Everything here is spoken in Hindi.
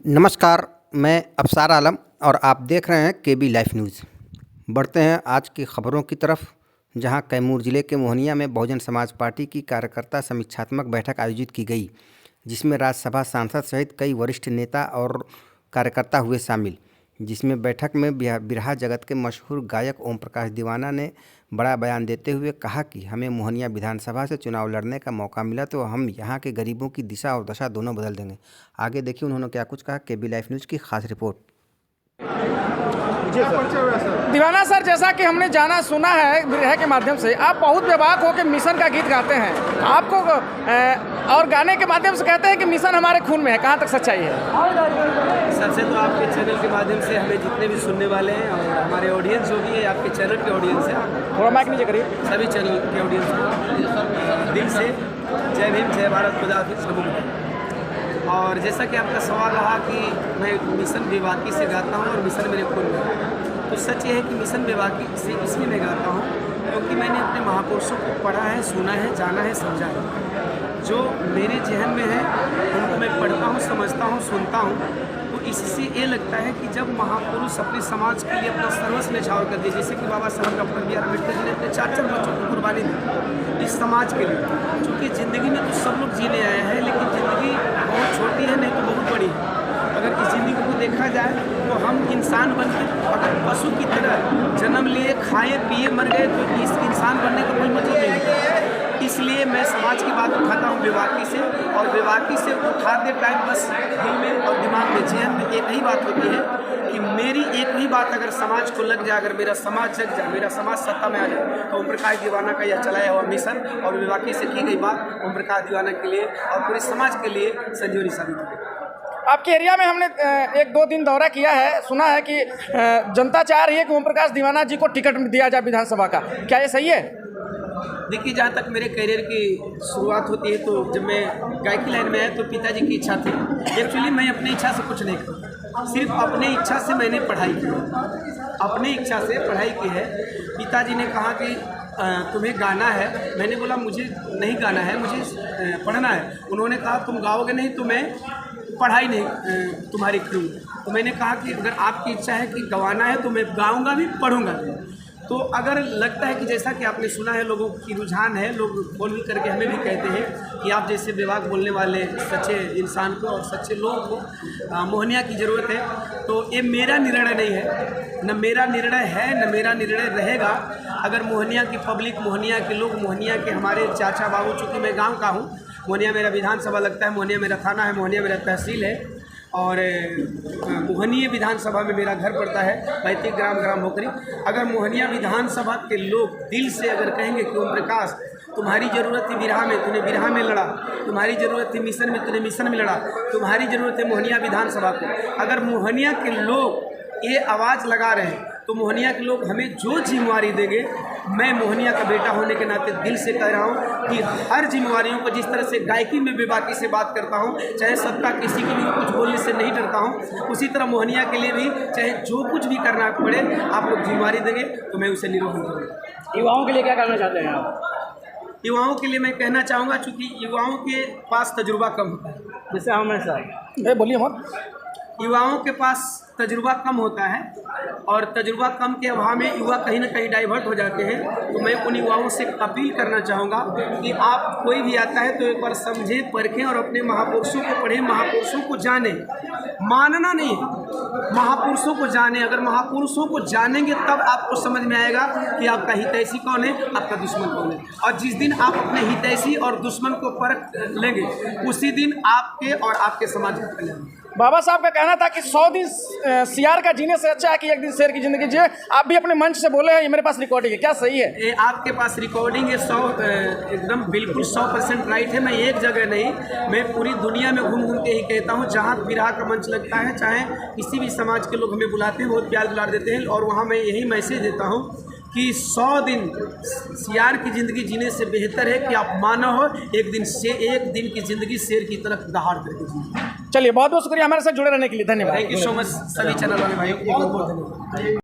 नमस्कार, मैं अफसार आलम और आप देख रहे हैं केबी लाइव न्यूज़। बढ़ते हैं आज की खबरों की तरफ, जहां कैमूर जिले के मोहनिया में बहुजन समाज पार्टी की कार्यकर्ता समीक्षात्मक बैठक आयोजित की गई, जिसमें राज्यसभा सांसद सहित कई वरिष्ठ नेता और कार्यकर्ता हुए शामिल। जिसमें बैठक में बिरहा जगत के मशहूर गायक ओम प्रकाश दीवाना ने बड़ा बयान देते हुए कहा कि हमें मोहनिया विधानसभा से चुनाव लड़ने का मौका मिला तो हम यहाँ के गरीबों की दिशा और दशा दोनों बदल देंगे। आगे देखिए उन्होंने क्या कुछ कहा। केबी लाइव न्यूज़ की खास रिपोर्ट। दीवाना सर, जैसा कि हमने जाना सुना है बिरहा के माध्यम से, आप बहुत बेबाक हो के मिशन का गीत गाते हैं। आपको और गाने के माध्यम से कहते हैं कि मिशन हमारे खून में है। कहाँ तक सच्चाई है? सबसे तो आपके चैनल के माध्यम से हमें जितने भी सुनने वाले हैं और हमारे ऑडियंस जो भी है, आपके चैनल के ऑडियंस है, थोड़ा माइक नीचे करिए, सभी चैनल के ऑडियंस को दिल से जय भीम, जय भारत, खुदा हाफिज़, सबको। और जैसा कि आपका सवाल रहा कि मैं मिशन बेबाकी से गाता हूँ और मिशन मेरे खून में है, तो सच ये है कि मिशन बेबाकी से इसलिए मैं गाता हूँ क्योंकि मैंने अपने महापुरुषों को पढ़ा है, सुना है, जाना है, समझा है। जो मेरे जहन में है उनको मैं पढ़ता हूँ, समझता हूँ, सुनता हूँ। तो इससे ये लगता है कि जब महापुरुष अपने समाज के लिए अपना सर्वस्व न्यौछावर कर दिए, जैसे कि बाबा साहब doctor B are Ambedkar ji ने अपने 4 बच्चों को कुर्बानी दी इस समाज के लिए। क्योंकि ज़िंदगी में तो सब लोग जीने आए हैं, लेकिन ज़िंदगी बहुत छोटी है, नहीं तो बहुत बड़ी है। अगर इस ज़िंदगी को देखा जाए तो हम इंसान बन के अगर पशु की तरह जन्म लिए, खाए पिए, मर गए तो इस इंसान बनने का कोई मतलब नहीं है। इसलिए मैं समाज की बात उठाता हूँ बेबाकी से, और बेबाकी से उठाते टाइम बस दिल में और दिमाग में, जहन में एक ही बात होती है कि मेरी एक ही बात अगर समाज को लग जाए, अगर मेरा समाज जग जाए, मेरा समाज सत्ता में आ जाए, तो ओम प्रकाश दीवाना का यह चलाया हुआ मिशन और बेबाकी से की गई बात ओम प्रकाश दीवाना के लिए और पूरे समाज के लिए संजीवनी साबित होगी। आपके एरिया में हमने 1-2 दिन दौरा किया है, सुना है कि जनता चाह रही है कि ओम प्रकाश दीवाना जी को टिकट दिया जाए विधानसभा का। क्या ये सही है? देखिए, जहाँ तक मेरे करियर की शुरुआत होती है तो जब मैं गायकी लाइन में आया तो पिताजी की इच्छा थी। एक्चुअली मैं अपनी इच्छा से कुछ नहीं करता, सिर्फ अपने इच्छा से मैंने पढ़ाई की, अपनी इच्छा से पढ़ाई की है। पिताजी ने कहा कि तुम्हें गाना है। मैंने बोला मुझे नहीं गाना है, मुझे पढ़ना है। उन्होंने कहा तुम गाओगे नहीं तो मैं पढ़ाई नहीं तुम्हारी करूँगा। तो मैंने कहा कि अगर आपकी इच्छा है कि गवाना है तो मैं गाऊँगा भी, पढ़ूँगा भी। तो अगर लगता है कि जैसा कि आपने सुना है, लोगों की रुझान है, लोग फोन भी करके हमें भी कहते हैं कि आप जैसे बेबाक बोलने वाले सच्चे इंसान को और सच्चे लोगों को मोहनिया की ज़रूरत है। तो ये मेरा निर्णय नहीं है, न मेरा निर्णय है, न मेरा निर्णय रहेगा। अगर मोहनिया की पब्लिक, मोहनिया के लोग, मोहनिया के हमारे चाचा बाबू, चूँकि मैं गाँव का हूँ, मोहनिया मेरा विधानसभा लगता है, मोहनिया मेरा थाना है, मोहनिया मेरा तहसील है और मोहनिया विधानसभा में मेरा घर पड़ता है 35 ग्राम भोकरी। अगर मोहनिया विधानसभा के लोग दिल से अगर कहेंगे कि ओम प्रकाश तुम्हारी ज़रूरत थी बिरहा में, तूने बिरहा में लड़ा, तुम्हारी ज़रूरत थी मिशन में, तूने मिशन में लड़ा, तुम्हारी ज़रूरत है मोहनिया विधानसभा को, अगर मोहनिया के लोग ये आवाज़ लगा रहे हैं तो मोहनिया के लोग हमें जो जिम्मेवारी देंगे, मैं मोहनिया का बेटा होने के नाते दिल से कह रहा हूँ कि हर जिम्मेवारियों को, जिस तरह से गायकी में बेबाकी से बात करता हूँ, चाहे सत्ता किसी की भी कुछ बोलने से नहीं डरता हूँ, उसी तरह मोहनिया के लिए भी चाहे जो कुछ भी करना पड़े, आप लोग जिम्मेवारी देंगे तो मैं उसे निरोधन करूँगा। युवाओं के लिए क्या करना चाहते हैं आप? युवाओं के लिए मैं कहना चाहूँगा, चूँकि युवाओं के पास तजुर्बा कम होता है, जैसे हमेशा बोलिए मत, युवाओं के पास तजुर्बा कम होता है और तजुर्बा कम के अभाव में युवा कहीं ना कहीं डाइवर्ट हो जाते हैं। तो मैं उन युवाओं से अपील करना चाहूँगा कि आप कोई भी आता है तो एक बार समझें, परखें और अपने महापुरुषों को पढ़ें, महापुरुषों को जानें। मानना नहीं है, महापुरुषों को जानें। अगर महापुरुषों को जानेंगे तब आपको समझ में आएगा कि आपका हितैषी कौन है, आपका दुश्मन कौन है। और जिस दिन आप अपने हितैषी और दुश्मन को परख लेंगे, उसी दिन आपके और आपके समाज का कल्याण। बाबा साहब का कहना था कि 100 दिन सियार का जीने से अच्छा है कि एक दिन शेर की जिंदगी जिए। आप भी अपने मंच से बोले हैं, ये मेरे पास रिकॉर्डिंग है, क्या सही है? ये आपके पास रिकॉर्डिंग है, 100 एकदम बिल्कुल 100% राइट है। मैं एक जगह नहीं, मैं पूरी दुनिया में घूम के ही कहता हूँ, जहाँ बिरहा का मंच लगता है, चाहे किसी भी समाज के लोग हमें बुलाते हैं, बहुत प्यार दुलार देते हैं। और वहाँ मैं यही मैसेज देता हूँ कि 100 दिन सियार की ज़िंदगी जीने से बेहतर है कि आप मानव हो, एक दिन की ज़िंदगी शेर की तरफ दहाड़ करके जीए। चलिए, बहुत बहुत शुक्रिया हमारे साथ जुड़े रहने के लिए, धन्यवाद। थैंक यू सो मच सभी चैनल वाले भाइयों को बहुत बहुत धन्यवाद।